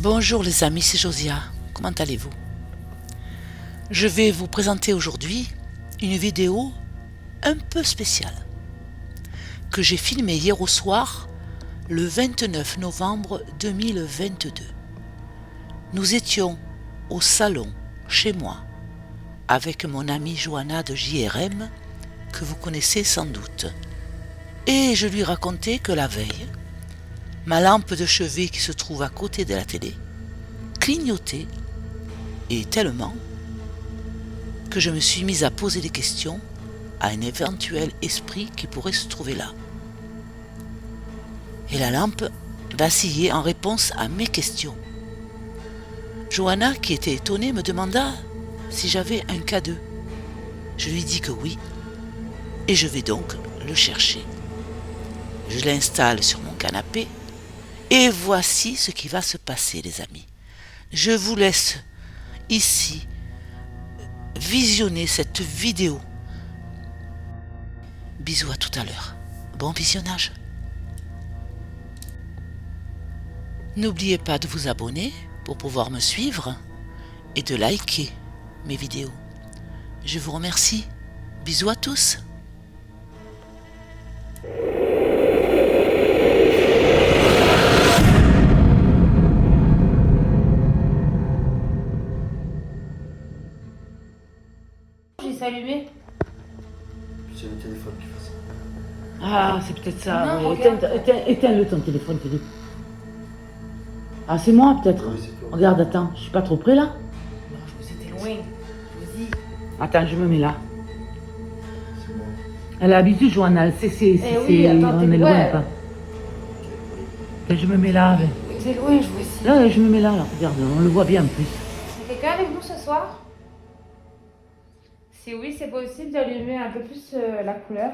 Bonjour les amis, c'est Josia. Comment allez-vous? Je vais vous présenter aujourd'hui une vidéo un peu spéciale que j'ai filmée hier au soir, le 29 novembre 2022. Nous étions au salon, chez moi, avec mon amie Johanna de JRM, que vous connaissez sans doute. Et je lui racontais que la veille, ma lampe de chevet qui se trouve à côté de la télé clignotait, et tellement que je me suis mise à poser des questions à un éventuel esprit qui pourrait se trouver là. Et la lampe vacillait en réponse à mes questions. Johanna, qui était étonnée, me demanda si j'avais un cadeau. Je lui dis que oui, et je vais donc le chercher. Je l'installe sur mon canapé, et voici ce qui va se passer, les amis. Je vous laisse ici visionner cette vidéo. Bisous, à tout à l'heure. Bon visionnage. N'oubliez pas de vous abonner pour pouvoir me suivre et de liker mes vidéos. Je vous remercie. Bisous à tous. J'ai s'allumé. C'est le téléphone qui fait ça. Ah, c'est peut-être ça. Non, Oui. regarde. Éteins-le ton téléphone, Philippe. Ah, c'est moi peut-être. Oui, c'est toi. Regarde, attends, je suis pas trop près là. Non, c'était loin. Vas-y. Attends, je me mets là. C'est moi. Elle a l'habitude, Johanna, elle sait, oui, attends, on t'es est loin, loin. pas. Et je me mets là. C'est loin, je vois ici. Là, je me mets là, regarde, on le voit bien en plus. C'est quelqu'un avec nous ce soir? Si oui, c'est possible d'allumer un peu plus la couleur.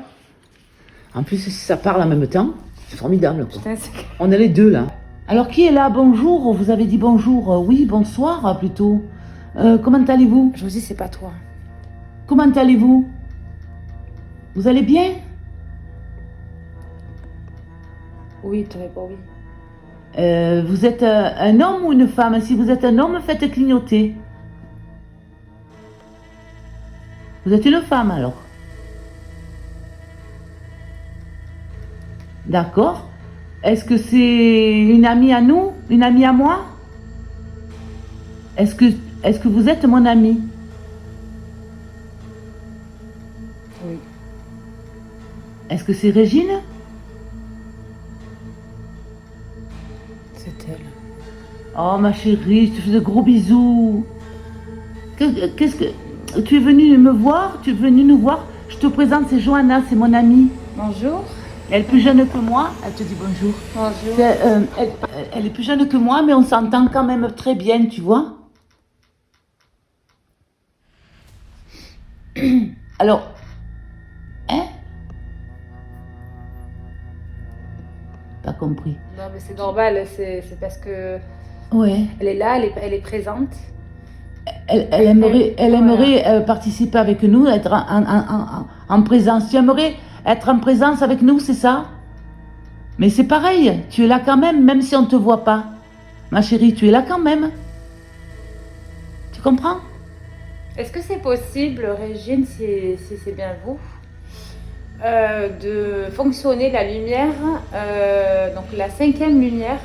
En plus, si ça parle en même temps, c'est formidable, quoi. Putain, c'est... On est les deux là. Alors, qui est là? Bonjour, vous avez dit bonjour. Oui, bonsoir plutôt. Comment allez-vous? Je vous dis, c'est pas toi. Comment allez-vous? Vous allez bien? Oui, tu réponds oui. Vous êtes un homme ou une femme? Si vous êtes un homme, faites clignoter. Vous êtes une femme alors? D'accord. Est-ce que c'est une amie à nous? Une amie à moi? Est-ce que vous êtes mon amie? Oui. Est-ce que c'est Régine? C'est elle. Oh ma chérie, je te fais de gros bisous. Qu'est-ce que... Tu es venue me voir? Tu es venue nous voir? Je te présente, c'est Johanna, c'est mon amie. Bonjour. Elle est plus jeune que moi. Elle te dit bonjour. Bonjour. Elle est plus jeune que moi, mais on s'entend quand même très bien, tu vois. Alors, hein? Pas compris. Non, mais c'est normal, c'est parce que Ouais. elle est là, elle est présente. Elle aimerait participer avec nous, être en présence. Tu aimerais être en présence avec nous, c'est ça? Mais c'est pareil, tu es là quand même si on ne te voit pas. Ma chérie, tu es là quand même. Tu comprends? Est-ce que c'est possible, Régine, si c'est bien vous, de fonctionner la lumière, donc la cinquième lumière?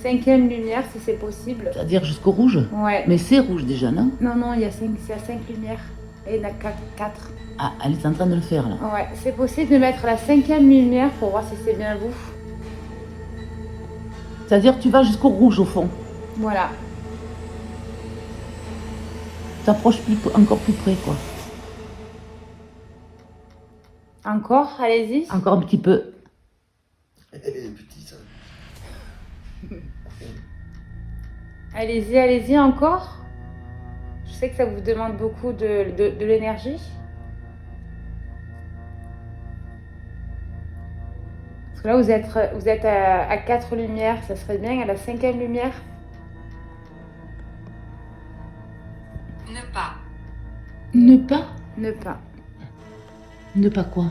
Cinquième lumière, si c'est possible. C'est-à-dire jusqu'au rouge? Ouais. Mais c'est rouge déjà, non? Non, il y a cinq lumières. Et il y en a quatre. Ah, elle est en train de le faire là. Ouais, c'est possible de mettre la cinquième lumière pour voir si c'est bien vous. C'est-à-dire que tu vas jusqu'au rouge au fond. Voilà. T'approches encore plus près, quoi. Encore, allez-y. Encore un petit peu. Elle est petite, ça. Allez-y, encore. Je sais que ça vous demande beaucoup de l'énergie. Parce que là, vous êtes à 4 lumières, ça serait bien à la cinquième lumière. Ne pas. Ne pas. Ne pas quoi?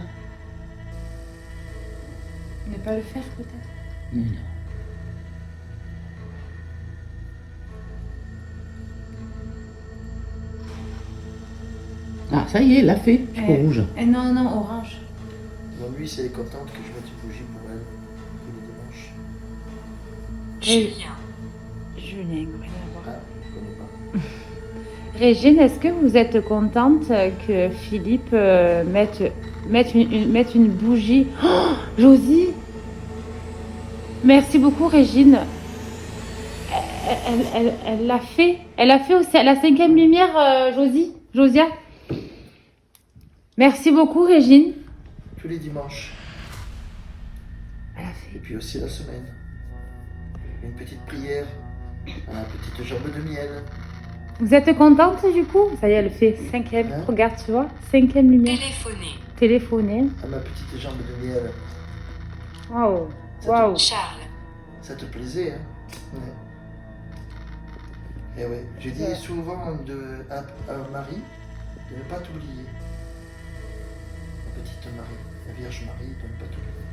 Ne pas le faire peut-être. Non. Ah, ça y est, elle l'a fait. Du coup, rouge. Non, non, orange. Bon, lui, c'est contente que je mette une bougie pour elle. Tous les dimanches. Julien, rien à voir. Ah, je connais pas. Régine, est-ce que vous êtes contente que Philippe mette une bougie? Oh, Josie! Merci beaucoup, Régine. Elle l'a fait. Elle a fait aussi à la 5e lumière, Josia. Merci beaucoup, Régine. Tous les dimanches. Elle a fait. Et puis aussi la semaine. Une petite prière. Un petite jambe de miel. Vous êtes contente du coup? Ça y est, elle fait 5e. Hein? Regarde, tu vois, 5e lumière. Téléphoner. À ma petite jambe de miel. Waouh. Ça Waouh. Ça te plaisait, hein? Ouais. Et ouais, j'ai dit souvent à Marie de ne pas t'oublier. La petite Marie, la Vierge Marie, de ne pas t'oublier.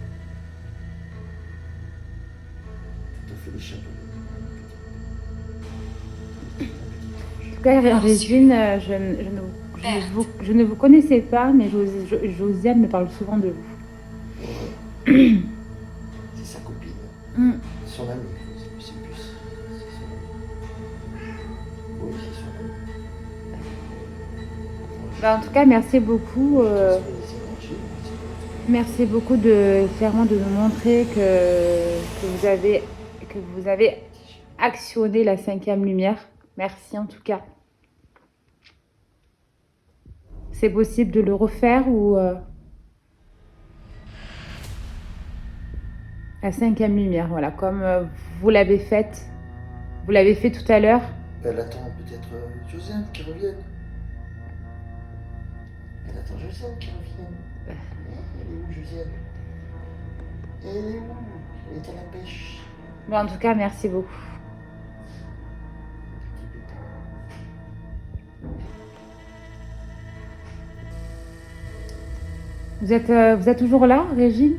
Ça te fait les chapeaux. En tout cas, Régine, je ne vous connaissais pas, mais Josiane me parle souvent de vous. Ouais. C'est sa copine. Mm. Son amie, c'est plus. C'est son amie. Oui, c'est son amie. Bah, en tout cas, merci beaucoup. Merci beaucoup de clairement de nous montrer que vous avez actionné la 5e lumière. Merci en tout cas. C'est possible de le refaire ou la 5e lumière, voilà, comme vous l'avez faite. Vous l'avez fait tout à l'heure. Elle attend peut-être Josiane qui revienne. Elle attend Josiane qui revienne. Elle est où, Josiane? Elle est où? Elle est à la pêche. Bon, en tout cas, merci beaucoup. Vous êtes toujours là, Régine?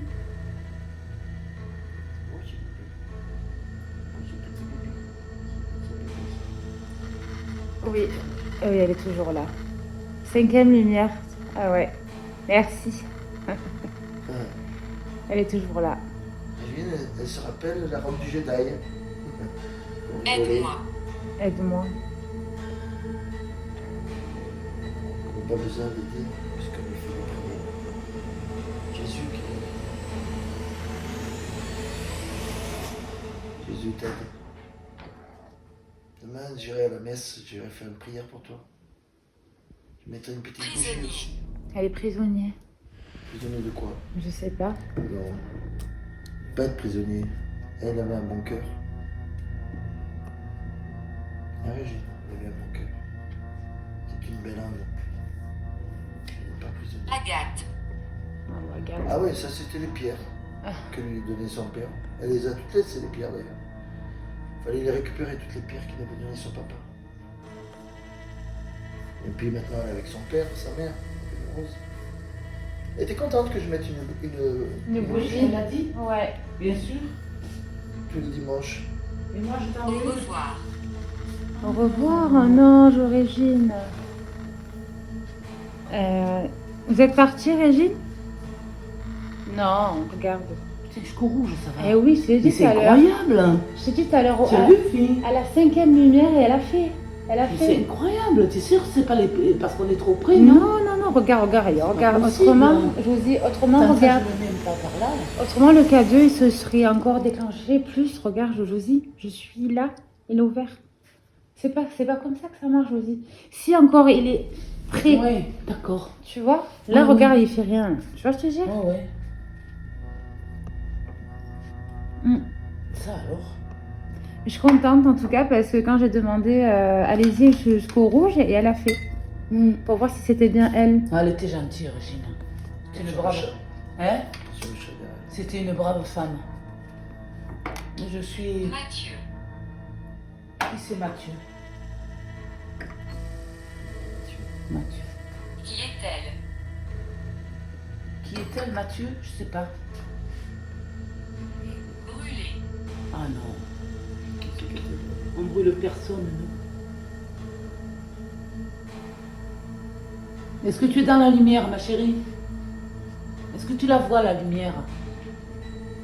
Oui, oui, elle est toujours là. 5e lumière. Ah ouais, merci. Elle est toujours là. Régine, elle se rappelle la robe du Jedi. Aide-moi. Aide-moi. On n'a pas besoin d'aider, puisque nous faisons prier. Jésus qui... Jésus t'aide. Demain, j'irai à la messe, j'irai faire une prière pour toi. Je mettrai une petite bougie. Elle est prisonnière. Prisonnier de quoi? Je sais pas. Non. Pas être prisonnier. Elle avait un bon cœur. Ah Régine, elle avait un bon cœur. C'est une belle âme. Elle n'est pas prisonnière. Agathe. Oh, regarde. Ah oui, ça c'était les pierres Ah. que lui donnait son père. Elle les a toutes laissées, les pierres d'ailleurs. Fallait les récupérer, toutes les pierres qu'il avait données son papa. Et puis maintenant, elle est avec son père, sa mère, une rose. Elle était contente que je mette Une bougie. Elle l'a dit, Ouais. bien sûr. tous les dimanches. Et moi, je t'en Au veux. revoir. Au revoir, un ange, Régine. Vous êtes partie, Régine? Non, regarde. C'est jusqu'au rouge, ça va. Eh oui, je t'ai Mais dit c'est tout à l'heure. incroyable. Je t'ai dit tout à l'heure. Tu as vu, fille? À la 5e lumière et elle a fait. Elle a Mais fait. c'est incroyable. T'es sûr que c'est pas les... parce qu'on est trop près, Non, non, non, regarde. Regarde. possible. Autrement, Josie, autrement, Ça, regarde. je le mets pas par là. Autrement, le K2, il se serait encore déclenché plus. Regarde, Josie, je suis là, il est ouvert. C'est pas comme ça que ça marche, Josie. Si encore il est prêt, Ouais, d'accord. tu vois. Là, Ouais, regarde, ouais. il fait rien. Tu vois, je te dis. Ouais, ouais. Mm. Ça alors? Je suis contente en tout cas parce que quand j'ai demandé allez-y jusqu'au rouge et elle a fait pour voir si c'était bien elle. Ah, elle était gentille, Régine. C'était une Sur le brave. chat. Hein? Sur le chat derrière. C'était une brave femme. Je suis. Mathieu. Qui c'est Mathieu? Mathieu. Qui est-elle? Qui est-elle, Mathieu? Je sais pas. Brûlée. Ah non. On brûle personne, nous. Est-ce que tu es dans la lumière, ma chérie? Est-ce que tu la vois, la lumière?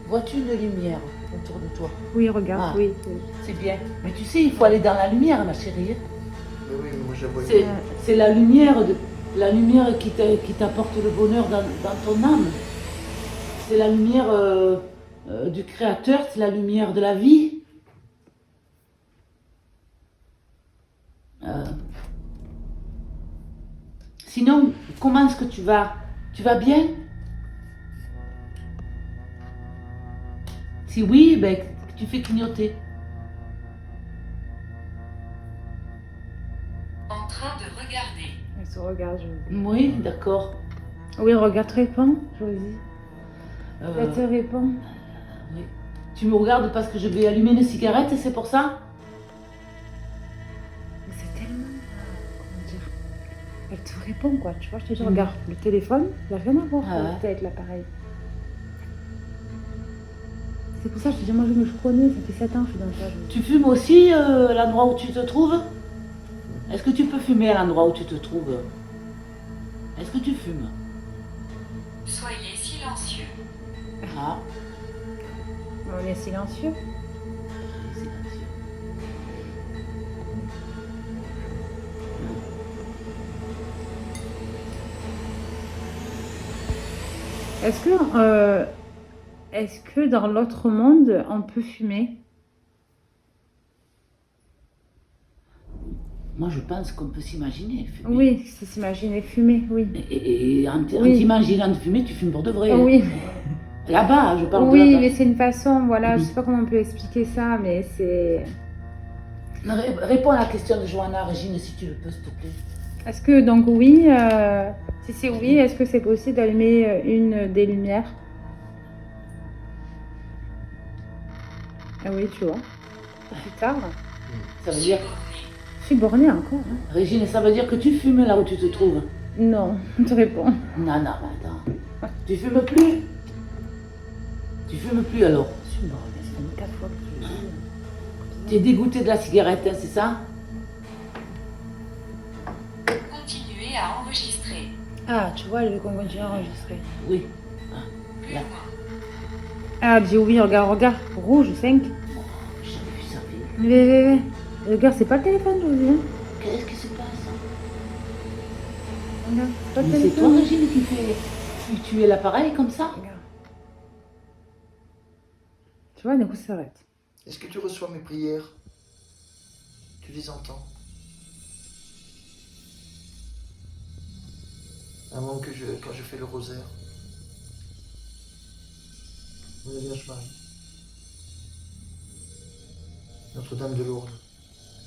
Vois-tu une lumière autour de toi? Oui, regarde, Ah. oui. Oui. C'est bien. Mais tu sais, il faut aller dans la lumière, ma chérie. Mais oui, mais moi je la vois. C'est la lumière, la lumière qui t'apporte le bonheur dans ton âme. C'est la lumière du Créateur, c'est la lumière de la vie. Sinon, comment est-ce que tu vas? Tu vas bien? Si oui, ben, tu fais clignoter. En train de regarder. Elle se regarde, Josie. Oui, d'accord. Oui, regarde, réponds, Josie. Euh, Elle te répond. oui. Tu me regardes parce que je vais allumer une cigarette et c'est pour ça? Mais c'est tellement. Comment dire? Elle te répond, quoi. Tu vois, je te dis, regarde, le téléphone, il n'y a rien à voir Ah ouais. avec l'appareil. C'est pour ça que je te dis, moi, je me connais, ça fait 7 ans que je suis dans ça. Tu fumes aussi à l'endroit où tu te trouves? Est-ce que tu peux fumer à l'endroit où tu te trouves? Est-ce que tu fumes? Soyez silencieux. Ah, On est silencieux. silencieux. Est-ce que dans l'autre monde, on peut fumer? Moi, je pense qu'on peut s'imaginer fumer. Oui, c'est s'imaginer fumer, oui. Et en Oui. t'imaginant de fumer, tu fumes pour de vrai. Oh, oui, Là-bas, je parle de oui, là-bas. mais c'est une façon, voilà, je Mhm. sais pas comment on peut expliquer ça, mais c'est... Réponds à la question de Johanna, Régine, si tu le peux, s'il te plaît. Est-ce que, donc oui, si c'est oui, est-ce que c'est possible d'allumer une des lumières? Ah oui, tu vois, plus tard. Ça veut dire, Je suis bornée encore, hein. Régine, ça veut dire que tu fumes là où tu te trouves. Non, je te réponds. Non, non, mais attends. Tu fumes plus? Tu fumes plus alors? Je suis bornée, ça fait 4 fois que je le dis. Tu es dégoûté de la cigarette, hein, c'est ça? Continuez à enregistrer. Ah, tu vois, elle veut qu'on continue à enregistrer. Oui. Plus Là. loin. Ah, elle dit oui, regarde, regarde, rouge, 5. J'ai jamais vu ça. Mais, regarde, c'est pas le téléphone, Josie, hein. Qu'est-ce qui se passe? Regarde, c'est pas le Mais c'est toi, téléphone. Régine, qui fait fluctuer l'appareil comme ça? Regarde. Tu vois, d'un coup, ça s'arrête. Est-ce que tu reçois mes prières? Tu les entends? Avant que quand je fais le rosaire. La Vierge Marie. Notre-Dame de Lourdes.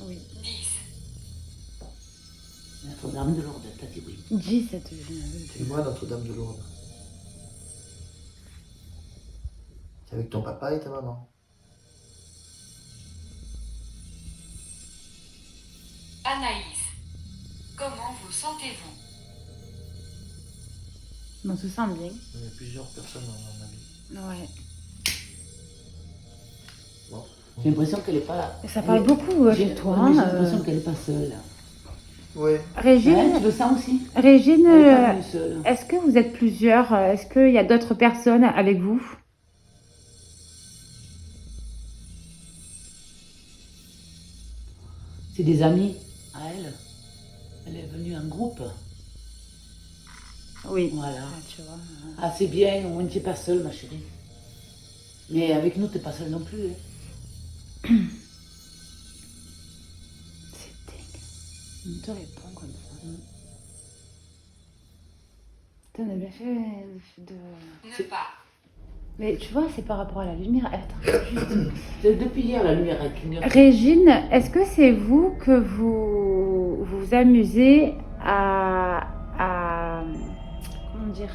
Oui. 10, Notre-Dame de Lourdes, t'as dit oui. 10, cette Et moi, Notre-Dame de Lourdes. C'est avec ton papa et ta maman. Anaïs. Comment vous sentez-vous? On se sent bien. Il y a plusieurs personnes dans ma vie. Ouais. Bon. J'ai l'impression qu'elle est pas là. Et ça parle beaucoup J'ai chez toi. ouais, mais j'ai hein, l'impression qu'elle est pas seule. Ouais. Régine, Ouais, tu le sens aussi? Régine, Elle est pas venue seule. est-ce que vous êtes plusieurs? Est-ce qu'il y a d'autres personnes avec vous? C'est des amis à elle. Elle est venue en groupe. Oui. Voilà. Ah, tu vois. Ah, c'est bien, au moins tu n'es pas seule, ma chérie. Mais avec nous, tu n'es pas seule non plus. Hein. C'est dingue. On te répond comme ça. Putain, on a bien fait de... Ne pas. Mais tu vois, c'est par rapport à la lumière. Attends, juste... C'est depuis hier, la lumière elle clignote. Régine, est-ce que c'est vous que vous amusez à... Comment dire?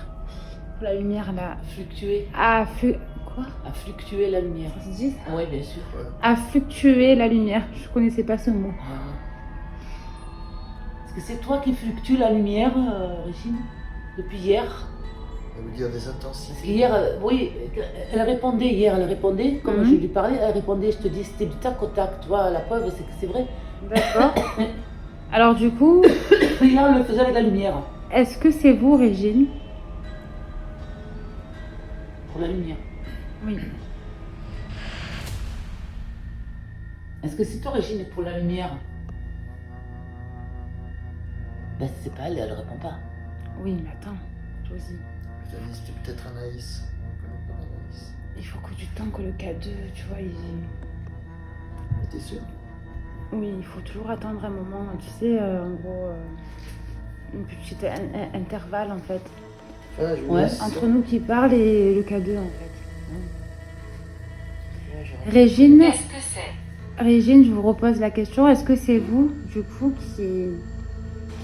La lumière, là... Fluctuer. Quoi? À fluctuer la lumière. Ça se dit ça? Ah oui, bien sûr. À fluctuer la lumière. Je connaissais pas ce mot. Ah. Est-ce que c'est toi qui fluctue la lumière, Régine? Depuis hier? Ça veut dire des Parce intensités. qu'hier, oui, elle répondait hier, elle répondait, comme Mhm. je lui parlais, elle répondait, je te dis, c'était du tac au tac, tu vois, la preuve, c'est que c'est vrai. D'accord. Alors du coup, Hier, elle le faisait avec la lumière. Est-ce que c'est vous, Régine? Pour la lumière. Oui. Est-ce que c'est toi, Régine, pour la lumière? Ben, c'est pas elle, elle répond pas. Oui, mais attends, Josie. Je t'ai dit, c'était peut-être Anaïs. On connaît pas d'Anaïs. Il faut que du temps que le K2, tu vois, T'es sûr? Oui, il faut toujours attendre un moment, tu sais, en gros, une petite intervalle en fait. Ah, je vous Ouais. laisse. Entre nous qui parlent et le K2 en fait. Ouais, je rentre. Régine, Qu'est-ce que c'est? Régine, je vous repose la question, est-ce que c'est vous, du coup,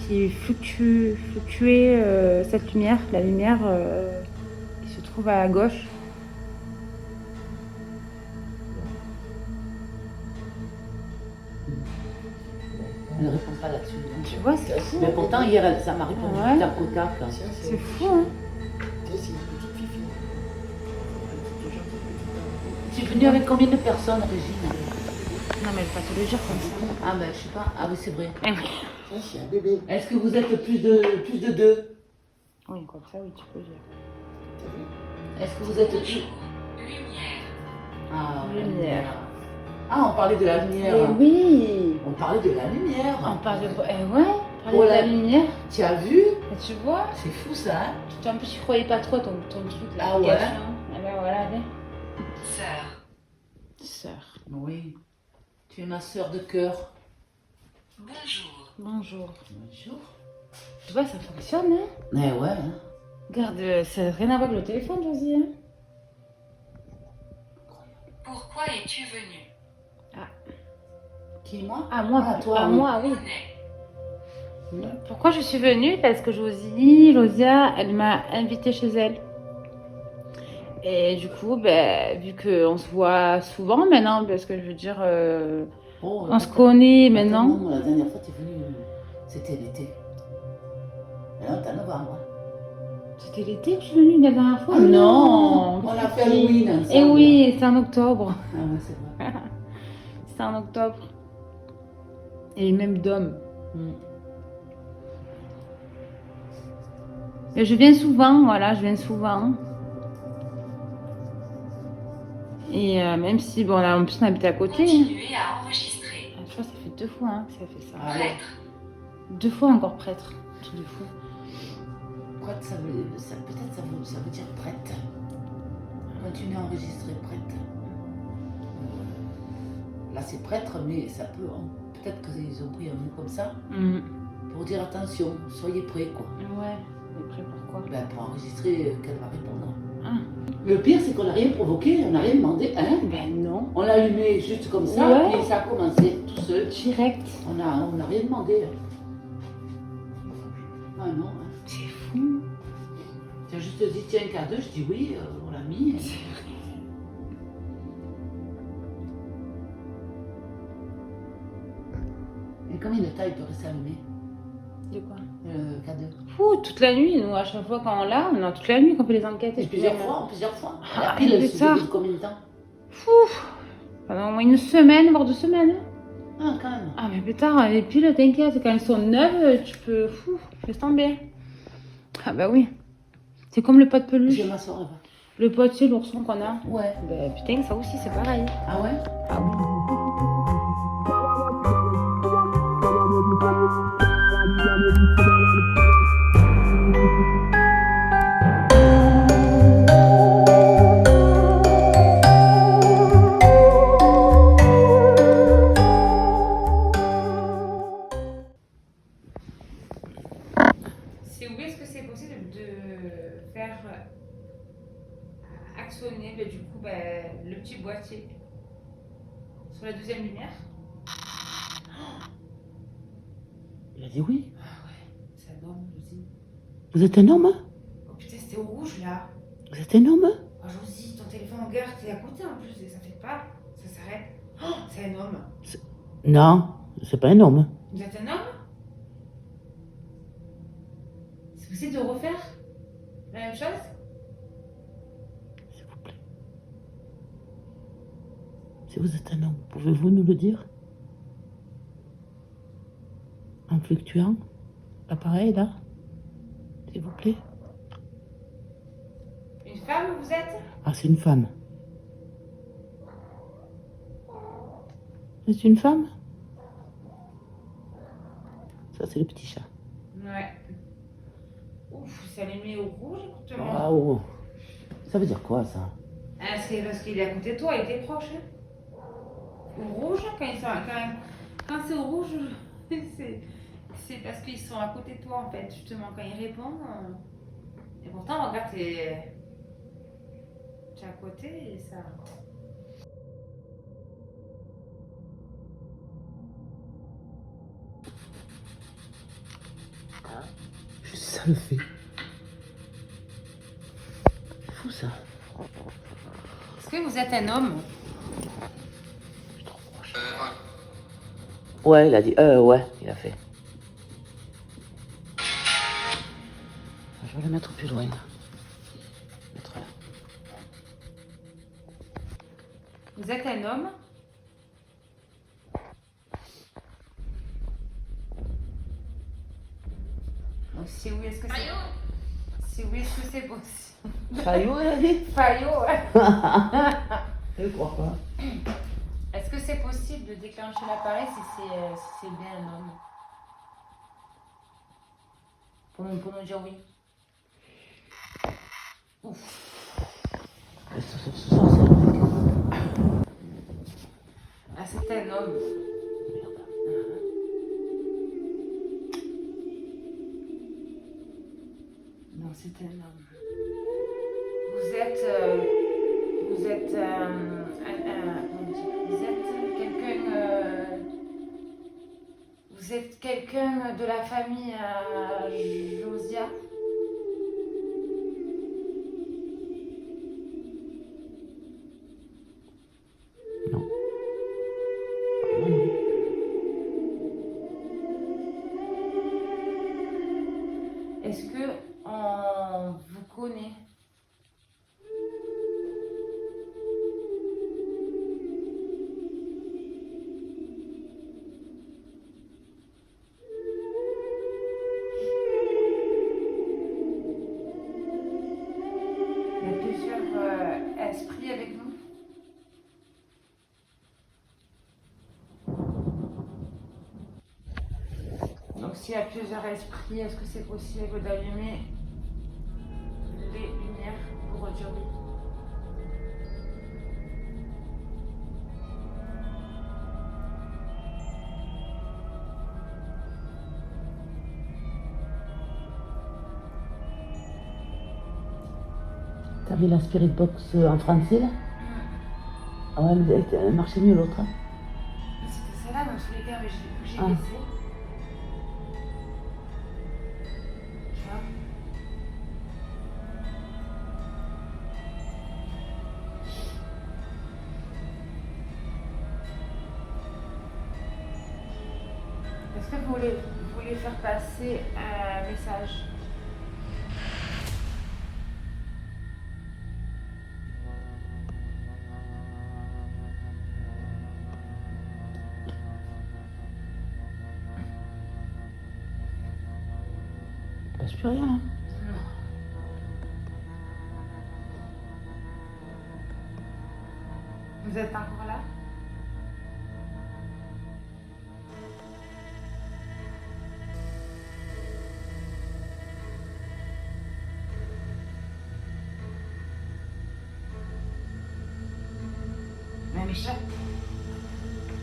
qui fluctuez cette lumière, la lumière qui se trouve à gauche? Elle répond pas là-dessus. Tu vois, c'est fou. Mais pourtant, hier, ça m'a répondu Ouais. tac au tac. Tiens, C'est fou, hein. Tiens, c'est une petite fifi. Tu es venue avec combien de personnes, Régine? Non, mais je vais pas te le dire comme ça. Ah ben, je sais pas. Ah oui, c'est vrai. Tiens, c'est un bébé. Est-ce que vous êtes plus de deux? Oui, comme ça, oui, tu peux dire. T'as vu? Est-ce que vous êtes plus... Bonjour. Lumière. Ah, Lumière. Ah, on parlait de la lumière. Eh oui. On parlait de la lumière. On parle de... Eh ouais, on parle Oh de là. la lumière. Tu as vu? Et tu vois, C'est fou ça, hein? en plus, tu croyais pas trop ton truc là. Ah ouais. cache, hein. Ah ben voilà, allez. Sœur. Sœur. Oui. Tu es ma sœur de cœur. Bonjour. Bonjour. Bonjour. Tu vois, ça fonctionne, hein. Mais ouais, hein. Regarde, ça n'a rien à voir avec le téléphone, Josie, hein. Pourquoi es-tu venu? Qui, moi? Ah, moi, Ah, toi, ah, oui. moi, oui. On est. Pourquoi je suis venue? Parce que Josia, elle m'a invitée chez elle. Et du coup, ben, vu qu'on se voit souvent maintenant, parce que je veux dire, Oh, on se connaît attends, maintenant. non, la dernière fois, tu es venue, c'était l'été. Maintenant, t'as novembre. C'était l'été que je suis venue la dernière fois? Ah non. On a fait Halloween ensemble. Eh oui, c'était en octobre. Ah ouais, c'est vrai. C'était en octobre. Et même d'hommes. Mm. Et je viens souvent, voilà, je viens souvent. Et même si, bon, là, en plus, on habite à côté. Hein. Continuez à enregistrer. Je crois que ça fait 2 fois hein, que ça fait ça. Ah ouais. Prêtre. 2 fois encore prêtre. Truc de fou. Prête, peut-être ça veut dire prête. Continue à enregistrer prête. Là, c'est prêtre, mais ça peut. Peut-être qu'ils ont pris un mot comme ça pour dire attention, soyez prêts, quoi. Ouais, mais prêt pourquoi? Ben, pour enregistrer qu'elle va répondre. Ah. Le pire, c'est qu'on n'a rien provoqué, on n'a rien demandé, hein. Ben non. On l'a allumé juste comme ça, Ouais. et ça a commencé tout seul. Direct. On n'a rien demandé. Ah non, hein. C'est fou. Tu as juste dit, tiens, un K2, je dis oui, on l'a mis. Et combien de temps il peut rester allumé, De quoi? le K2? Fou, toute la nuit, nous, à chaque fois quand on l'a, on a toute la nuit qu'on fait les enquêtes. Et plusieurs fois. Ah, La pile, elle mais se ça. débute combien de temps? Fou. Pendant au moins une semaine, voire 2 semaines. Ah, quand même. Ah, mais plus tard, les piles, t'inquiète, quand elles sont neuves, tu peux. Fou, laisse tomber. Ah, bah oui. C'est comme le pot de Je peluche. vais m'asseoir là-bas. Le pot, tu sais, l'ourson qu'on a. Ouais. Bah putain, ça aussi, c'est pareil. Ah ouais? Ah oui. C'est où est-ce que c'est possible de faire actionner du coup le petit boîtier sur la deuxième lumière? Il a dit oui. Ah ouais, c'est un homme, Josie. Vous êtes un homme, hein? Oh putain, c'était au rouge là. Vous êtes un homme, hein? Oh Josie, ton téléphone en garde, t'es à côté en plus, et ça fait pas, ça s'arrête. Oh, c'est un homme. Non, c'est pas un homme. Vous êtes un homme? C'est possible de refaire la même chose? S'il vous plaît. Si vous êtes un homme, pouvez-vous nous le dire? En fluctuant l'appareil là? S'il vous plaît. Une femme, vous êtes? Ah, c'est une femme. C'est une femme? Ça, c'est le petit chat. Ouais. Ouf, ça les met au rouge, écoute-moi. Ah, oh. Ça veut dire quoi, ça? Ah, c'est parce qu'il est à côté de toi, il était proche. Hein. Au rouge, quand c'est au rouge, c'est parce qu'ils sont à côté de toi, en fait. Justement, quand ils répondent. Et pourtant, regarde, t'es à côté et ça. Juste ça le fait. C'est fou, ça. Est-ce que vous êtes un homme? Ouais, il a dit. Ouais, il a fait. Je vais le mettre plus loin. Mettre là. Vous êtes un homme? Donc, si oui, est-ce que c'est... Si oui, est-ce que c'est possible? Fayot, il a dit. Fayot, ouais. Je crois pas. Est-ce que c'est possible de déclencher l'appareil si c'est bien un homme? Pour nous dire oui. Ouf. Ce soir, c'est un mec. Ah, c'est un homme. Merde. Non, c'est un homme. Vous êtes quelqu'un. Vous êtes quelqu'un de la famille Josiah? Non. Non, non. Est-ce que on vous connaît? Il y a plusieurs esprits avec nous. Donc s'il y a plusieurs esprits, est-ce que c'est possible d'allumer les lumières pour dire oui? T'as vu la Spirit Box en français, là? Ah ouais, elle marchait mieux, l'autre. Hein. Mais c'était celle-là dans tous les cas, mais j'ai Ah. baissé. Tu vois? Est-ce que vous voulez faire passer un message? Il passe plus rien, là. Vous êtes encore là? Même ça.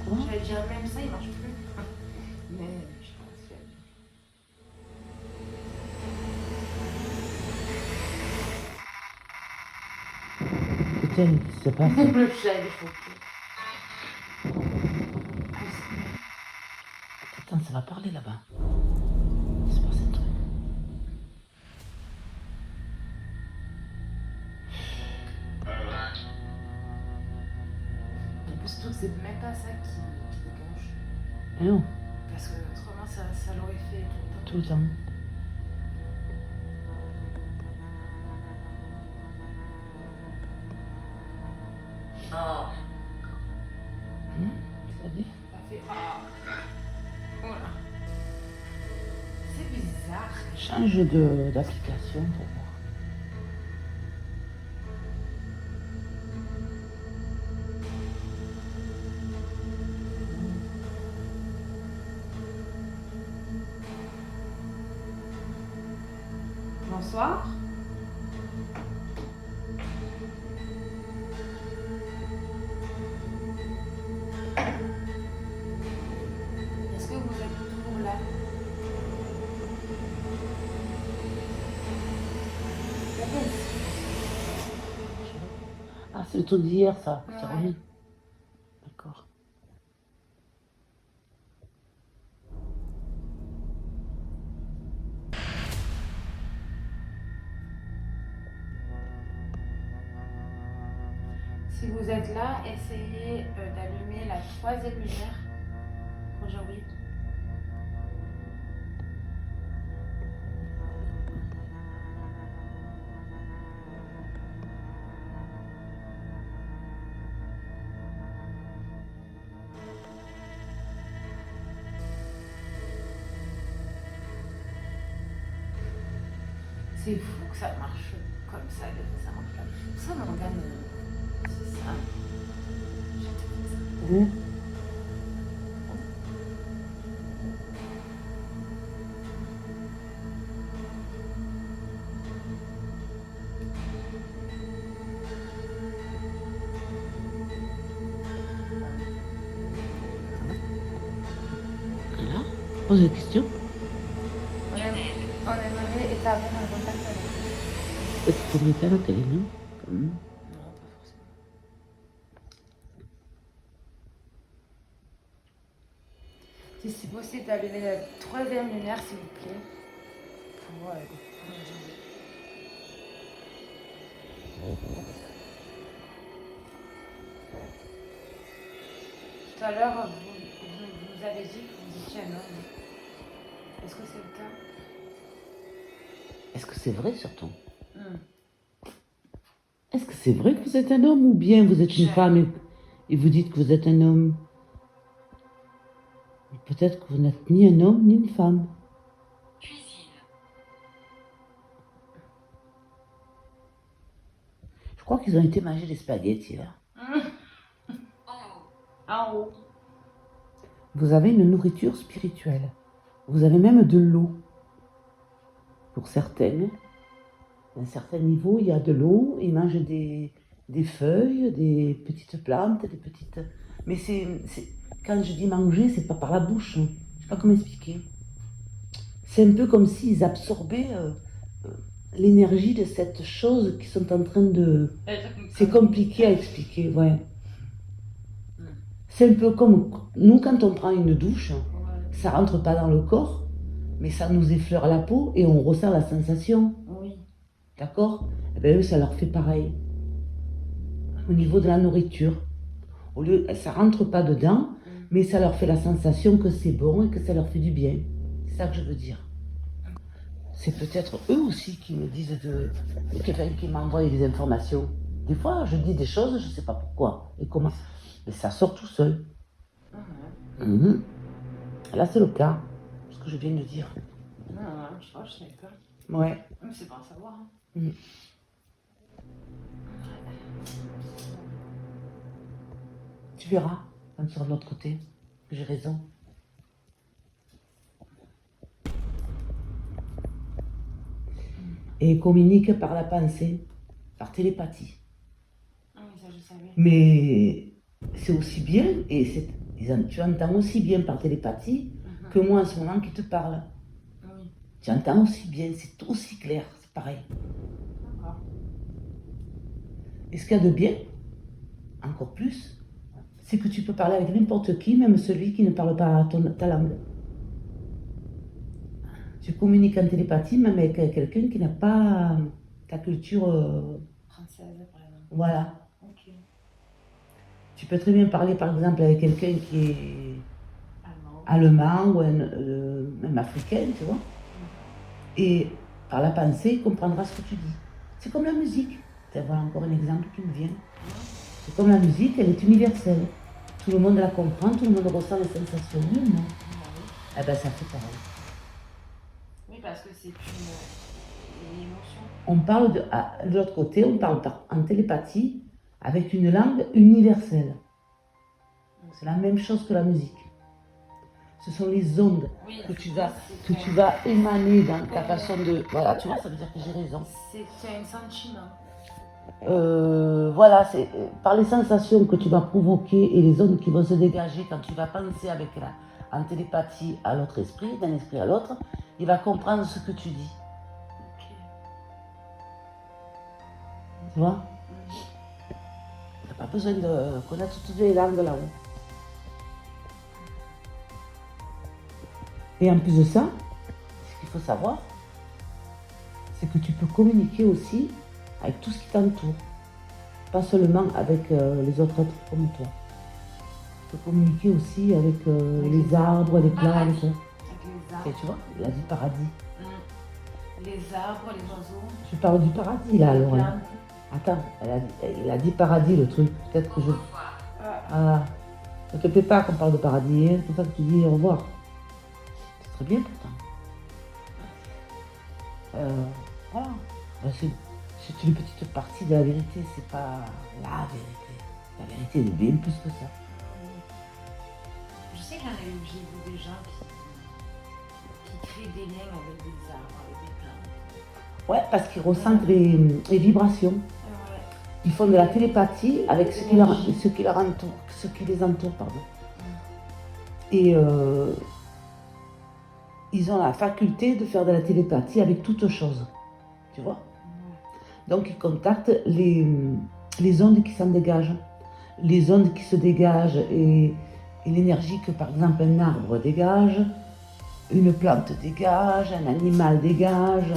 Quoi? J'allais dire même ça, il marche plus. Mais je pense que... Putain, qu'est-ce qui se passe? Le chat, il est fou. Attends, ça va parler là-bas. Il se passe un truc. Surtout que c'est même pas ça qui déclenche. Eh non, Parce que autrement, ça l'aurait fait tout le temps. tout le temps. Oh. C'est-à-dire? Ça fait... Oh. Voilà. C'est bizarre. Change d'application pour voir. Bonsoir. Est-ce que vous êtes toujours là? Ah, c'est le truc d'hier, ça. C'est Ouais. remis. D'accord. Si vous êtes là, essayez d'allumer la 3e lumière pour Jean-Louis. C'est fou que ça marche comme ça, que ça marche pas. Ça, mon organe, c'est ça. J'ai fait ça. Mmh. Voilà. Pose des questions. On aimerait établir un contact avec vous. Peut-être qu'il faudrait faire la télé, non? Mmh. Non, pas forcément. Si c'est possible d'allumer la 3e lumière, s'il vous plaît. Pour Jean-Louis. Tout à l'heure, vous avez dit que vous étiez un homme. Est-ce que c'est le cas? Est-ce que c'est vrai, surtout? Hmm. Est-ce que c'est vrai que vous êtes un homme ou bien vous êtes une femme et vous dites que vous êtes un homme? Peut-être que vous n'êtes ni un homme ni une femme. Cuisine. Je crois qu'ils ont été manger des spaghettis là. En haut. En haut. Vous avez une nourriture spirituelle. Vous avez même de l'eau. Pour certaines, à un certain niveau, il y a de l'eau. Ils mangent des feuilles, des petites plantes, des petites. Mais quand je dis manger, c'est pas par la bouche. Je sais pas comment expliquer. C'est un peu comme s'ils absorbaient l'énergie de cette chose qu'ils sont en train de. C'est compliqué à expliquer, ouais. C'est un peu comme nous quand on prend une douche, ça rentre pas dans le corps, mais ça nous effleure la peau et on ressent la sensation. Oui. D'accord? Eh bien, eux, ça leur fait pareil. Au niveau de la nourriture. Au lieu, ça rentre pas dedans, mais ça leur fait la sensation que c'est bon et que ça leur fait du bien. C'est ça que je veux dire. C'est peut-être eux aussi qui me disent quelqu'un qui m'envoie des informations. Des fois, je dis des choses, je sais pas pourquoi et comment. Mais ça sort tout seul. Mhm. Là, c'est le cas. Ce que je viens de dire. Non, je crois que je sais pas. Ouais. Mais c'est pas à savoir. Hein. Mm. Tu verras, quand tu seras de l'autre côté, que j'ai raison. Et ils communiquent par la pensée, par télépathie. Ah oui, ça je savais. Mais c'est aussi bien, et tu entends aussi bien par télépathie que moi en ce moment qui te parle. Oui. Tu entends aussi bien, c'est aussi clair, c'est pareil. D'accord. Et ce qu'il y a de bien, encore plus, c'est que tu peux parler avec n'importe qui, même celui qui ne parle pas ta langue. Tu communiques en télépathie même avec quelqu'un qui n'a pas ta culture. Française, par exemple. Voilà. Ok. Tu peux très bien parler par exemple avec quelqu'un qui est allemand ou même africain, tu vois. Et par la pensée, il comprendra ce que tu dis. C'est comme la musique. Voilà encore un exemple qui me vient. C'est comme la musique, elle est universelle. Tout le monde la comprend, tout le monde ressent les sensations. Non. Eh ben ça fait pareil. Oui, parce que c'est une émotion. On parle de l'autre côté, on parle en télépathie avec une langue universelle. C'est la même chose que la musique. Ce sont les ondes Oui, que tu c'est vas émaner dans ta façon de... Voilà, tu vois, ça veut dire que j'ai raison. C'est un sentiment. Voilà, c'est par les sensations que tu vas provoquer et les ondes qui vont se dégager quand tu vas penser en télépathie à l'autre esprit, d'un esprit à l'autre, il va comprendre ce que tu dis. Ok. Tu vois? Tu n'as pas besoin de connaître toutes les langues là-haut. Et en plus de ça, ce qu'il faut savoir, c'est que tu peux communiquer aussi avec tout ce qui t'entoure. Pas seulement avec les autres êtres comme toi. Tu peux communiquer aussi avec les arbres, les plantes. Avec les Et arbres. tu vois, il a dit paradis. Les arbres, les oiseaux, Je parle du paradis là les alors. Là. plantes. Attends, il a dit paradis le truc. Peut-être que je. Ah, ne te plaît pas qu'on parle de paradis, hein. C'est pour ça que tu dis au revoir. C'est très bien pourtant. Voilà. C'est une petite partie de la vérité, c'est pas la vérité. La vérité est bien plus que ça. Je sais qu'il y en a eu, j'ai vu des gens qui créent des liens avec des arbres, avec des plantes. Ouais, parce qu'ils ressentent les vibrations. Ouais. Ils font de la télépathie avec ce qui les entoure, pardon. Et ils ont la faculté de faire de la télépathie avec toute chose. Tu vois? Donc ils contactent les ondes qui s'en dégagent. Les ondes qui se dégagent et l'énergie que par exemple un arbre dégage, une plante dégage, un animal dégage.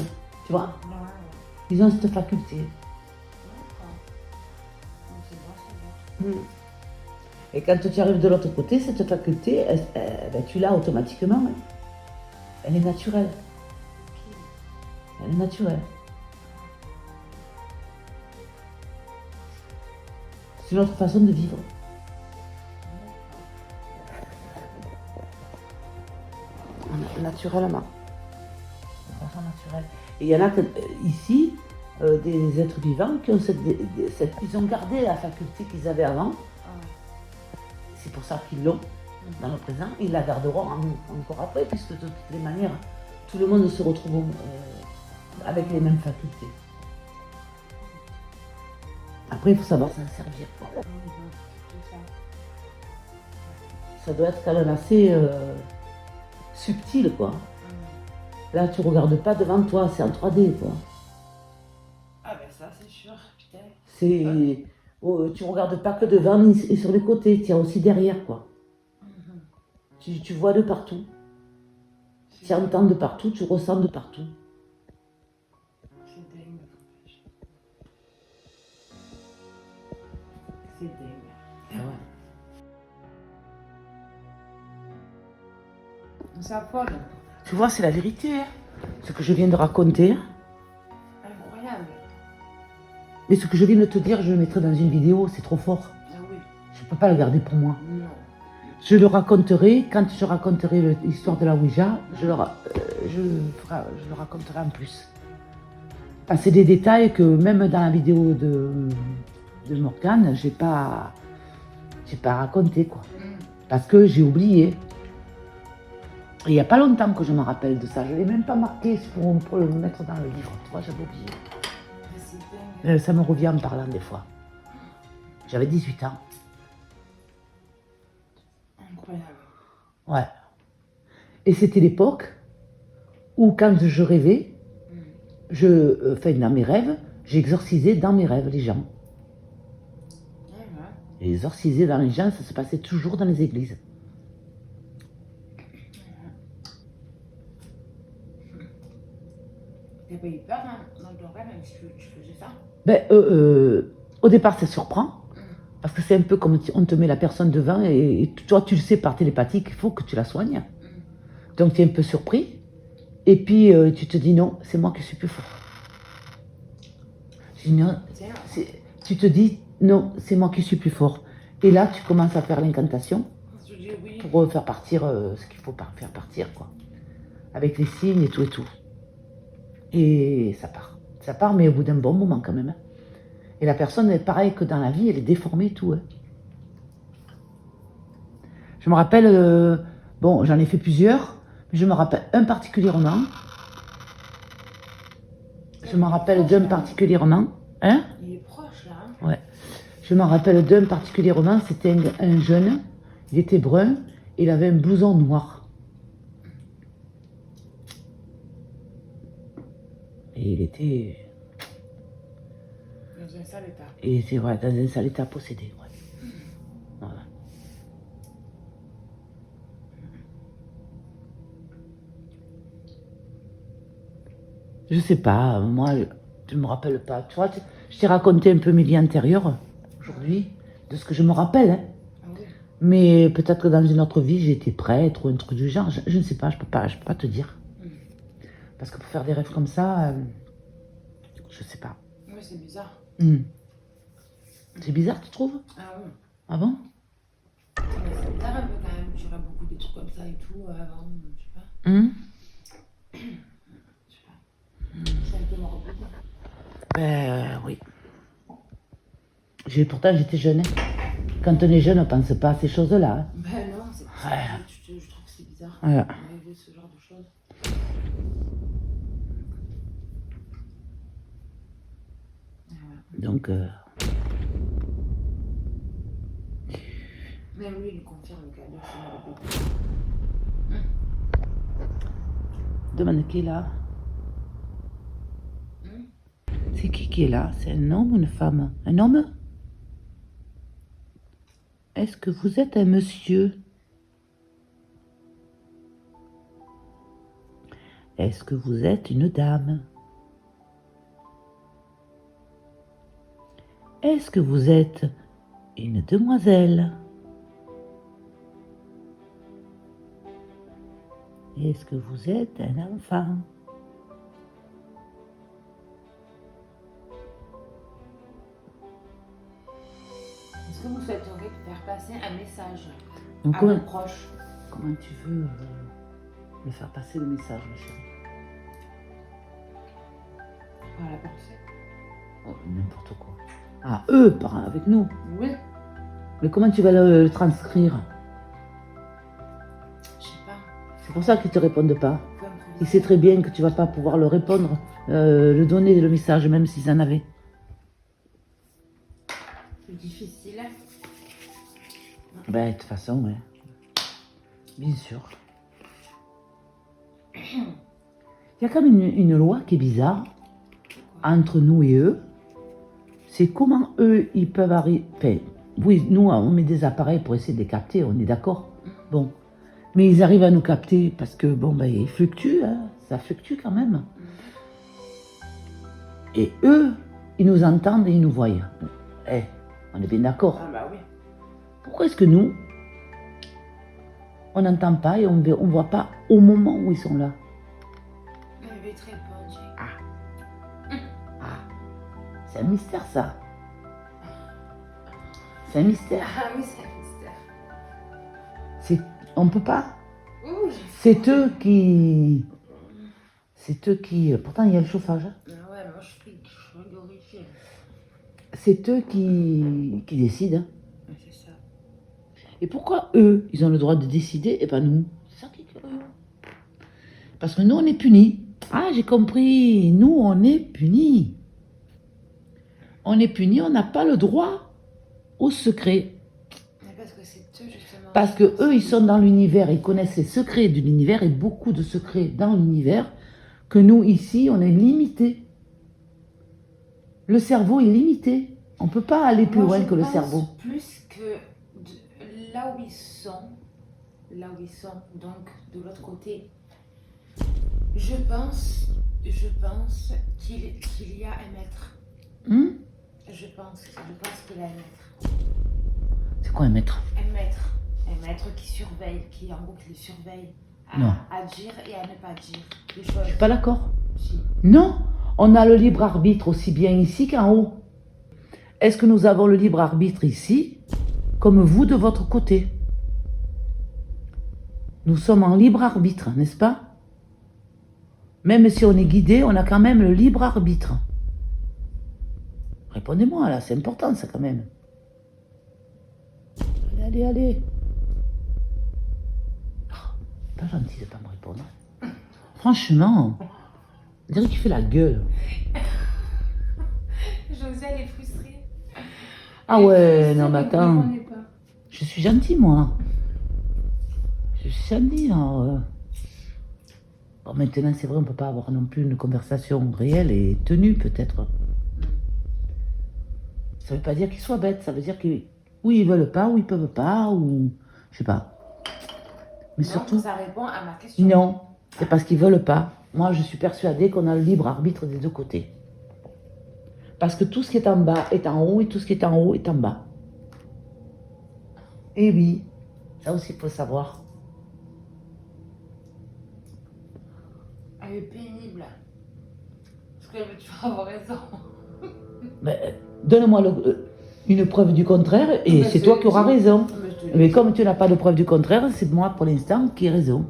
Tu vois? Ils ont cette faculté. Et quand tu arrives de l'autre côté, cette faculté, ben, tu l'as automatiquement. Hein. Elle est naturelle. Elle est naturelle. C'est notre façon de vivre. Naturellement. De façon naturelle. Et il y en a ici, des êtres vivants qui ont ils ont gardé la faculté qu'ils avaient avant. C'est pour ça qu'ils l'ont dans le présent. Ils la garderont encore après, puisque de toutes les manières, tout le monde se retrouve avec les mêmes facultés. Après, il faut savoir s'en servir. Ça doit être quand même assez subtil, quoi. Là, tu regardes pas devant toi, c'est en 3D, quoi. Ah ben ça, c'est sûr, putain. Tu regardes pas que devant et sur les côtés, tu as aussi derrière, quoi. Tu vois de partout. Tu entends de partout, tu ressens de partout. C'est dingue. C'est dingue. Ah ouais. C'est folle. Tu vois, c'est la vérité, hein. Ce que je viens de raconter. Incroyable. Mais ce que je viens de te dire, je le mettrai dans une vidéo, c'est trop fort. Ah oui. Je ne peux pas le garder pour moi. Non. Je le raconterai, quand je raconterai l'histoire de la Ouija, je le raconterai en plus. Enfin, c'est des détails que même dans la vidéo de Morgane, j'ai pas raconté, quoi. Parce que j'ai oublié. Et il n'y a pas longtemps que je me rappelle de ça. Je ne l'ai même pas marqué pour le mettre dans le livre. Tu vois, j'avais oublié. C'est dingue. Ça me revient en parlant des fois. J'avais 18 ans. Incroyable. Ouais. Et c'était l'époque où quand je rêvais, dans mes rêves, j'exorcisais dans mes rêves les gens. Et exorciser dans les gens, ça se passait toujours dans les églises. T'as pas eu peur, hein, dans ton rêve, même si tu faisais ça? Ben, au départ, ça surprend. Parce que c'est un peu comme on te met la personne devant et toi, tu le sais par télépathie qu'il faut que tu la soignes. Donc, tu es un peu surpris. Et puis, tu te dis non, c'est moi qui suis plus fort. Tu te dis non, c'est moi qui suis plus fort. Et là, tu commences à faire l'incantation pour faire partir ce qu'il faut faire partir, quoi. Avec les signes et tout et tout. Et ça part. Ça part, mais au bout d'un bon moment quand même. Hein. Et la personne est pareil que dans la vie, elle est déformée et tout. Hein. Je me rappelle, bon, j'en ai fait plusieurs, mais je me rappelle un particulièrement. Je me rappelle d'un particulièrement. Hein? Il est proche là. Hein. Ouais. Je me rappelle d'un particulièrement, c'était un jeune, il était brun, il avait un blouson noir. Et il était Dans un sale état. Et c'est vrai, dans un sale état possédé. Ouais. Voilà. Je sais pas, moi, je me rappelle pas. Tu vois, je t'ai raconté un peu mes vies antérieures aujourd'hui, de ce que je me rappelle. Hein. Ah oui. Mais peut-être que dans une autre vie, j'ai été prêtre ou un truc du genre. Je ne sais pas, je peux pas te dire. Parce que pour faire des rêves comme ça, je sais pas. Oui, c'est bizarre. C'est bizarre, tu trouves? Ah oui. Ah bon? Mais c'est bizarre un peu quand même. Tu aurais beaucoup de trucs comme ça et tout avant, je sais pas. Je sais pas. C'est un peu morbide. Ben oui. Pourtant, j'étais jeune. Hein. Quand on est jeune, on pense pas à ces choses-là. Hein. Ben non, c'est Ouais. je trouve que c'est bizarre. Ouais. Arriver ce genre de choses. Donc, Même lui, il confirme que la c'est morbide. demande qui est là. C'est qui est là? C'est un homme ou une femme? Un homme? Est-ce que vous êtes un monsieur? Est-ce que vous êtes une dame? Est-ce que vous êtes une demoiselle? Est-ce que vous êtes un enfant? Est-ce que vous souhaiteriez faire passer un message Donc, à vos proches? comment tu veux me faire passer le message, ma chérie? À la pensée. Oh, n'importe quoi. Ah, eux, avec nous. Oui. Mais comment tu vas le transcrire? Je sais pas. C'est pour ça qu'ils te répondent pas. Comme Il sait très bien que tu vas pas pouvoir le répondre, le donner le message, même s'ils en avaient. c'est difficile. Ben, de toute façon, ouais. Bien sûr. Il y a quand même une loi qui est bizarre entre nous et eux. C'est comment eux, ils peuvent arriver... Enfin, oui, nous, on met des appareils pour essayer de les capter, on est d'accord. Bon. Mais ils arrivent à nous capter parce que, bon, ben, ils fluctuent, hein, ça fluctue quand même. Et eux, ils nous entendent et ils nous voient. Eh, on est bien d'accord. Ah bah oui. Pourquoi est-ce que nous, on n'entend pas et on ne voit pas au moment où ils sont là? Je vais te répondre. Ah, c'est un mystère ça. C'est un mystère. Ah oui, c'est un mystère. On peut pas. Ouh, C'est eux qui... Pourtant, il y a le chauffage. Hein. Ah ouais, moi je suis horrifiée. C'est eux qui décident. Hein. Ouais, c'est ça. Et pourquoi eux, ils ont le droit de décider et pas nous? C'est ça qui est curieux. Parce que nous, on est punis. Ah, j'ai compris. Nous, on est punis. On est punis, on n'a pas le droit au secret. Mais parce que c'est eux justement. Parce que eux, ils sont dans l'univers, ils connaissent les secrets de l'univers et beaucoup de secrets dans l'univers que nous, ici, on est limité. Le cerveau est limité. On ne peut pas aller plus Moi, loin je que le pense cerveau. Plus que là où ils sont, donc de l'autre côté, je pense qu'il y a un maître. Je pense qu'il y a un maître. C'est quoi un maître? Un maître qui surveille, qui en gros qui les surveille Non. à dire et à ne pas dire des Je choses. suis pas d'accord. Si. Non, on a le libre arbitre aussi bien ici qu'en haut. Est-ce que nous avons le libre arbitre ici, comme vous de votre côté? Nous sommes en libre arbitre, n'est-ce pas? Même si on est guidé, on a quand même le libre arbitre. Répondez-moi là, c'est important ça quand même. Allez, allez, allez. Oh, pas gentil de pas me répondre. Franchement, on dirait qu'il fait la gueule. José, elle est frustrée. Ah ouais, non mais Elle attends. répondait pas. Je suis gentil moi. Je suis gentil. Bon, maintenant c'est vrai, on peut pas avoir non plus une conversation réelle et tenue peut-être. Ça veut pas dire qu'ils soient bêtes, ça veut dire que oui ils veulent pas, ou ils peuvent pas, ou je sais pas. Mais Non, surtout, ça répond à ma question. non, c'est parce qu'ils veulent pas. Moi je suis persuadée qu'on a le libre arbitre des deux côtés. Parce que tout ce qui est en bas est en haut et tout ce qui est en haut est en bas. Et oui, ça aussi il faut le savoir. Elle est pénible. Parce qu'elle veut toujours avoir raison. Mais, donne-moi une preuve du contraire et Mais c'est je toi te qui auras dis. raison. Mais je te le Mais dis. comme tu n'as pas de preuve du contraire, c'est moi pour l'instant qui ai raison.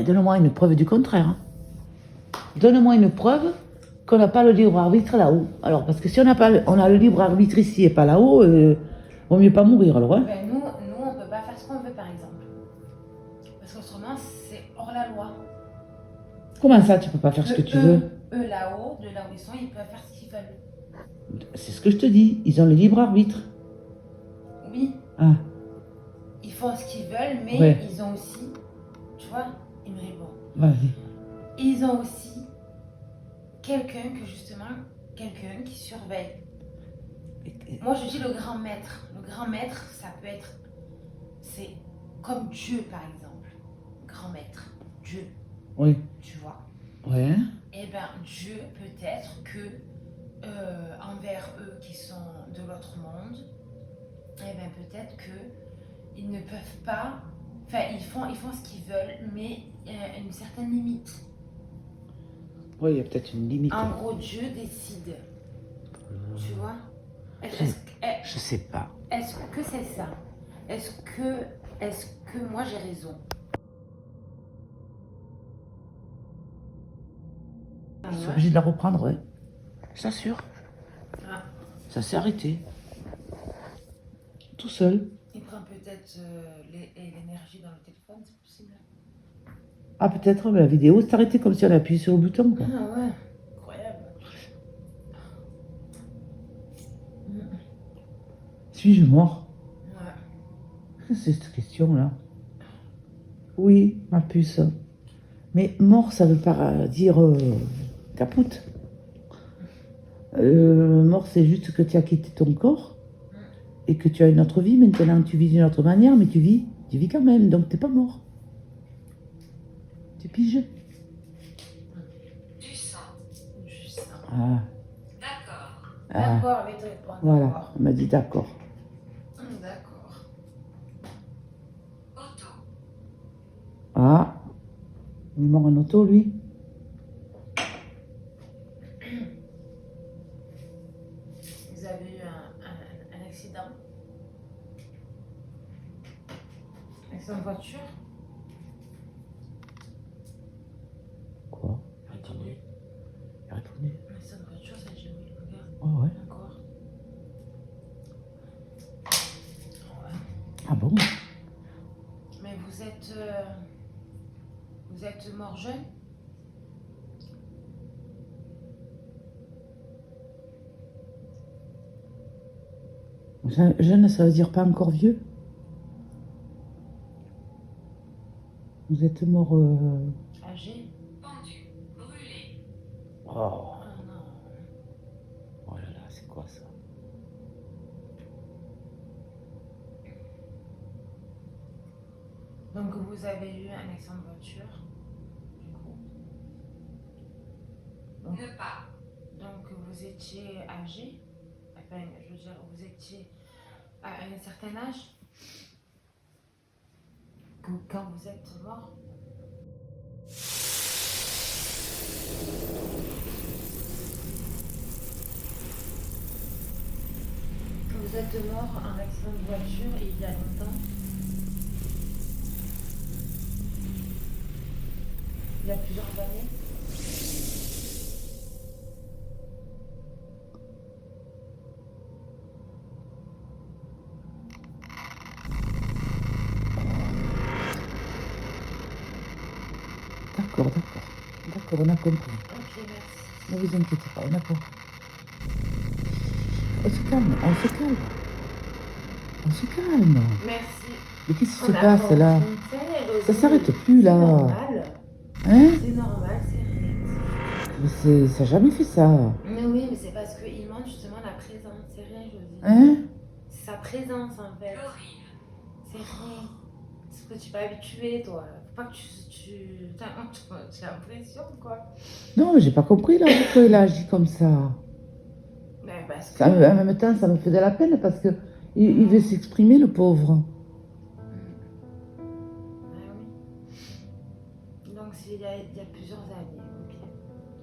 Donne-moi une preuve du contraire. Hein. Donne-moi une preuve qu'on n'a pas le libre arbitre là-haut. Alors, parce que si on a le libre arbitre ici et pas là-haut, vaut mieux pas mourir alors. Hein. Ben, nous, on peut pas faire ce qu'on veut, par exemple. Parce qu'autrement, c'est hors la loi. Comment ça, tu peux pas faire ce que tu veux? Eux, là-haut, de là où ils sont, ils peuvent faire ce qu'ils veulent. C'est ce que je te dis. Ils ont le libre arbitre. Oui, Ah, ils font ce qu'ils veulent, mais Ouais. ils ont aussi, tu vois, il me répond. vas-y. Ils ont aussi quelqu'un qui surveille. Moi, je dis le grand maître. Le grand maître, ça peut être, c'est comme Dieu, par exemple. Grand maître, Dieu, Oui. tu vois. Ouais. Eh bien, Dieu, peut-être que envers eux qui sont de l'autre monde, eh bien, peut-être que ils ne peuvent pas. Enfin, ils font ce qu'ils veulent, mais il y a une certaine limite. Oui, il y a peut-être une limite. En gros, Dieu décide. Tu vois? Je sais pas. Est-ce que c'est ça? Est-ce que moi j'ai raison? Je suis obligée de la reprendre, ouais. Je t'assure. Ah. Ça s'est arrêté. Tout seul. Il prend peut-être l'énergie dans le téléphone, c'est possible. Ah, peut-être, mais la vidéo s'est arrêtée comme si on appuyait sur le bouton, quoi. Ah ouais, incroyable. Suis-je mort? Ouais. Qu'est-ce que c'est cette question-là? Oui, ma puce. Mais mort, ça veut pas dire capoute. Mort, c'est juste que tu as quitté ton corps et que tu as une autre vie. Maintenant, tu vis d'une autre manière, mais tu vis quand même, donc t'es pas mort. Tu piges? Du sang. Du sang. Ah, D'accord. ah, D'accord, avec te répondre. voilà, elle m'a dit d'accord. D'accord. Auto. Ah, il est mort en auto, lui. Vous avez eu un accident? Accident de voiture? Quoi? Il a répondu. Il a répondu. Un accident de voiture, ça j'ai oui, regarde. Oh ouais. Encore. Ah bon? Mais vous êtes mort jeune? Jeune, ça veut dire pas encore vieux? Vous êtes mort... Âgé? Pendu. Brûlé. Oh, Oh non. oh là là, c'est quoi ça? Donc vous avez eu un accident de voiture, du coup. Ne pas. Donc vous étiez âgé, enfin je veux dire vous étiez à un certain âge quand vous êtes mort. Vous êtes mort en accident de voiture il y a longtemps. Il y a plusieurs soigner. D'accord, d'accord. D'accord, on a compris. Ok, merci. Ne vous inquiétez pas, on a compris. On se calme, on se calme. On se calme. Merci. Mais qu'est-ce qui se On a passe là? compris. Ça y est, Rosie, Ça s'arrête plus là. C'est normal. Hein? C'est normal, c'est rien. Mais ça n'a jamais fait ça. Mais oui, mais c'est parce qu'il manque justement la présence. C'est rien, Josie. Hein? C'est sa présence en fait. Florine. C'est rien. C'est ce que tu pas habitué, toi. Faut pas que tu as l'impression, quoi. Non, mais j'ai pas compris là pourquoi il a agi comme ça. Mais parce que. En même temps, ça me fait de la peine parce que il veut s'exprimer, le pauvre. Ah oui. Donc, il y a plusieurs années, ok.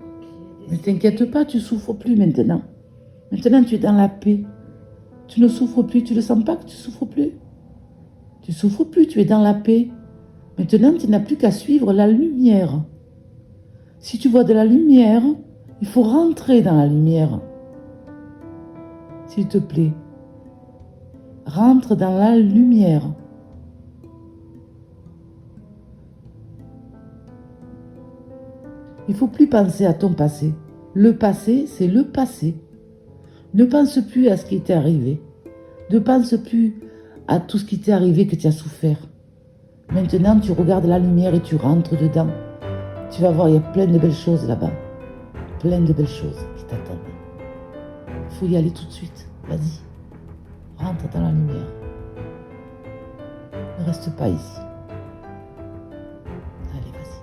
Donc, il est Mais décédé. t'inquiète pas, tu souffres plus maintenant. Maintenant, tu es dans la paix. Tu ne souffres plus, tu ne sens pas que tu souffres plus. Tu souffres plus, tu es dans la paix. Maintenant, tu n'as plus qu'à suivre la lumière. Si tu vois de la lumière, il faut rentrer dans la lumière. S'il te plaît. Rentre dans la lumière. Il ne faut plus penser à ton passé. Le passé, c'est le passé. Ne pense plus à ce qui t'est arrivé. Ne pense plus à tout ce qui t'est arrivé, que tu as souffert. Maintenant, tu regardes la lumière et tu rentres dedans. Tu vas voir, il y a plein de belles choses là-bas. Plein de belles choses qui t'attendent. Il faut y aller tout de suite. Vas-y. Rentre dans la lumière. Ne reste pas ici. Allez, vas-y.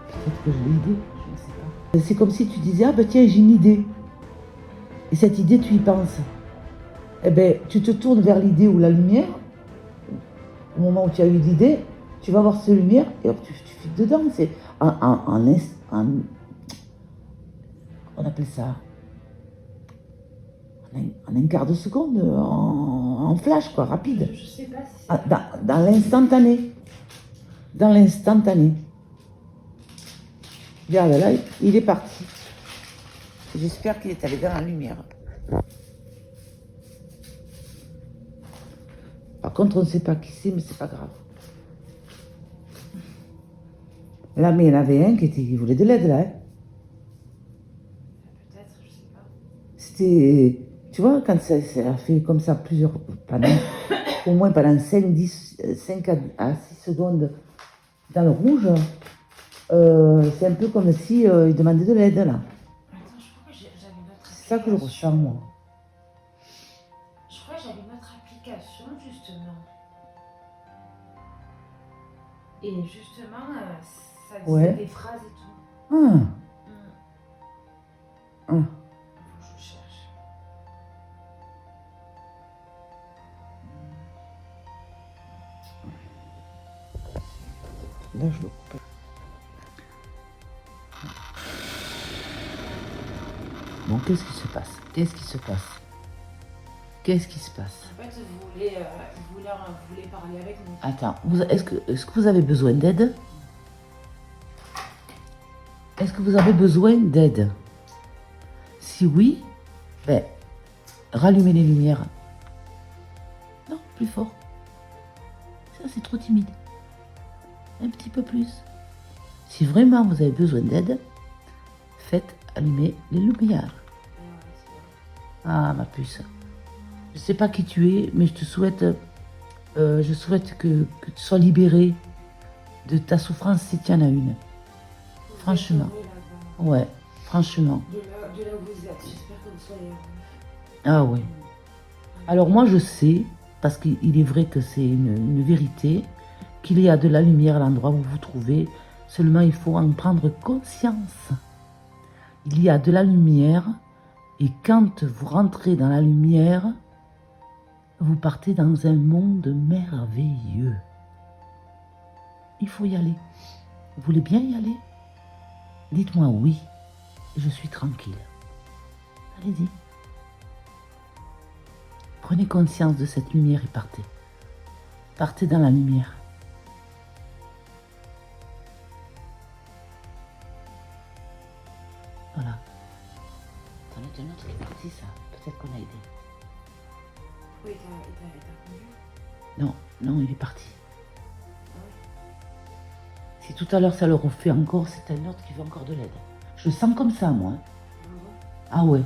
Peut-être que je l'ai aidé, je ne sais pas. C'est comme si tu disais, ah ben tiens, j'ai une idée. Et cette idée, tu y penses. Eh ben, tu te tournes vers l'idée ou la lumière. Au moment où tu as eu l'idée, tu vas voir cette lumière et hop, tu files dedans. C'est on appelle ça en un quart de seconde, en flash, quoi, rapide. Je sais pas si c'est. Ah, dans l'instantané. Dans l'instantané. Regarde, là, il est parti. J'espère qu'il est allé dans la lumière. Par contre, on ne sait pas qui c'est, mais c'est pas grave. Là, mais il y en avait un qui voulait de l'aide, là. Hein. Peut-être, je sais pas. C'était, tu vois, quand ça a fait comme ça au moins pendant 5 à 6 secondes dans le rouge, c'est un peu comme si il demandait de l'aide, là. Attends, je crois que j'avais une autre C'est ça que je ressens, moi. Je crois que j'avais une autre application, justement. Et justement, ça disait Ouais. des phrases et tout. Ah, Hum. ah. Faut que je cherche. Là, je le coupe. Bon, qu'est-ce qui se passe? Qu'est-ce qui se passe? Qu'est-ce qui se passe? En fait, vous voulez parler avec nous. Attends, est-ce que vous avez besoin d'aide? Est-ce que vous avez besoin d'aide? Si oui, ben, rallumez les lumières. Non, plus fort. Ça, c'est trop timide. Un petit peu plus. Si vraiment vous avez besoin d'aide, faites allumer les lumières. Ah, ma puce. Je sais pas qui tu es, mais je souhaite que tu sois libérée de ta souffrance si tu en as une. Franchement. Ouais, franchement. De là où vous êtes, j'espère que vous soyez. Ah oui. Alors moi je sais, parce qu'il est vrai que c'est une vérité, qu'il y a de la lumière à l'endroit où vous vous trouvez, seulement il faut en prendre conscience. Il y a de la lumière, et quand vous rentrez dans la lumière, vous partez dans un monde merveilleux. Il faut y aller. Vous voulez bien y aller? Dites-moi oui, je suis tranquille. Allez-y. Prenez conscience de cette lumière et partez. Partez dans la lumière. Voilà. Attendez, il y a un autre qui est parti, ça. Peut-être qu'on a aidé. Oui, t'as conduit. Non, non, il est parti. Si tout à l'heure ça le refait encore, c'est un autre qui veut encore de l'aide. Je le sens comme ça, moi. Ah ouais.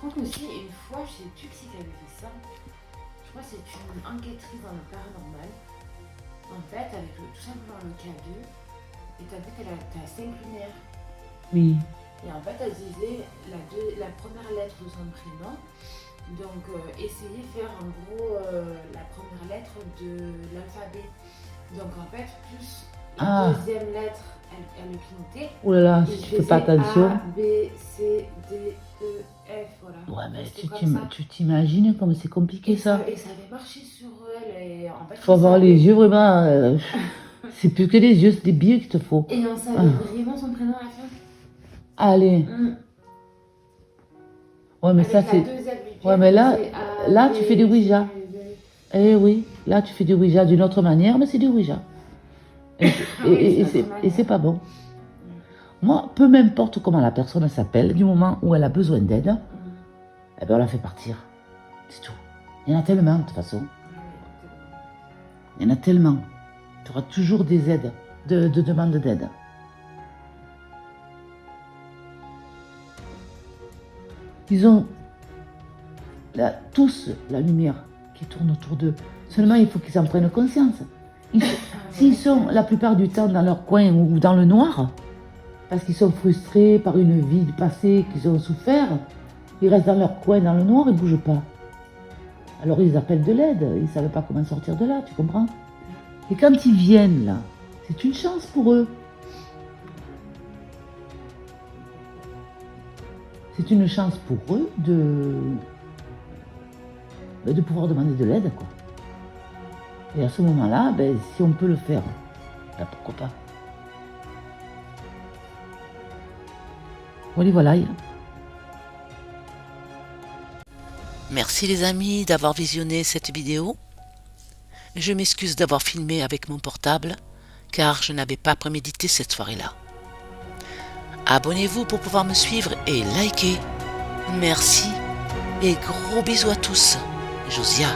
Je crois qu'aussi, une fois, je sais plus qui c'est qui avait fait ça. Je crois que c'est une enquêtrice dans le paranormal. En fait, avec tout simplement le K2, et t'as vu qu'elle a 5 lumières. Oui. Et en fait, elle disait la première lettre de son prénom. Donc, essayez de faire en gros la première lettre de l'alphabet. Donc, en fait, plus la deuxième lettre, elle le clignotait. Oh là là, Et si je tu fais pas faisais attention. A, B, C, D, E, F, voilà. Ouais, mais C'était comme ça. tu t'imagines comme c'est compliqué ça. Et ça avait marché sur elle. Et en fait, Faut avoir les yeux vraiment. C'est plus que les yeux, c'est des billets qu'il te faut. Et on savait vraiment son prénom à la fin. Allez. Ouais, mais Avec ça la c'est. deuxième lumière, Ouais, mais là, c'est A, là B, tu fais du Ouija. C, D. Eh oui, là tu fais du Ouija d'une autre manière, mais c'est du Ouija. Et c'est pas bon. Moi, peu m'importe comment la personne s'appelle, du moment où elle a besoin d'aide, eh ben on la fait partir. C'est tout. Il y en a tellement, de toute façon. Il y en a tellement. Tu auras toujours des aides, de demandes d'aide. Ils ont tous la lumière qui tourne autour d'eux. Seulement, il faut qu'ils en prennent conscience. S'ils sont la plupart du temps dans leur coin ou dans le noir, parce qu'ils sont frustrés par une vie passée qu'ils ont souffert, ils restent dans leur coin, dans le noir, ils ne bougent pas. Alors ils appellent de l'aide, ils ne savent pas comment sortir de là, tu comprends? Et quand ils viennent là, c'est une chance pour eux. C'est une chance pour eux de pouvoir demander de l'aide, quoi. Et à ce moment-là, si on peut le faire, pourquoi pas. Voilà. Merci les amis d'avoir visionné cette vidéo. Je m'excuse d'avoir filmé avec mon portable, car je n'avais pas prémédité cette soirée-là. Abonnez-vous pour pouvoir me suivre et liker. Merci et gros bisous à tous. Josia.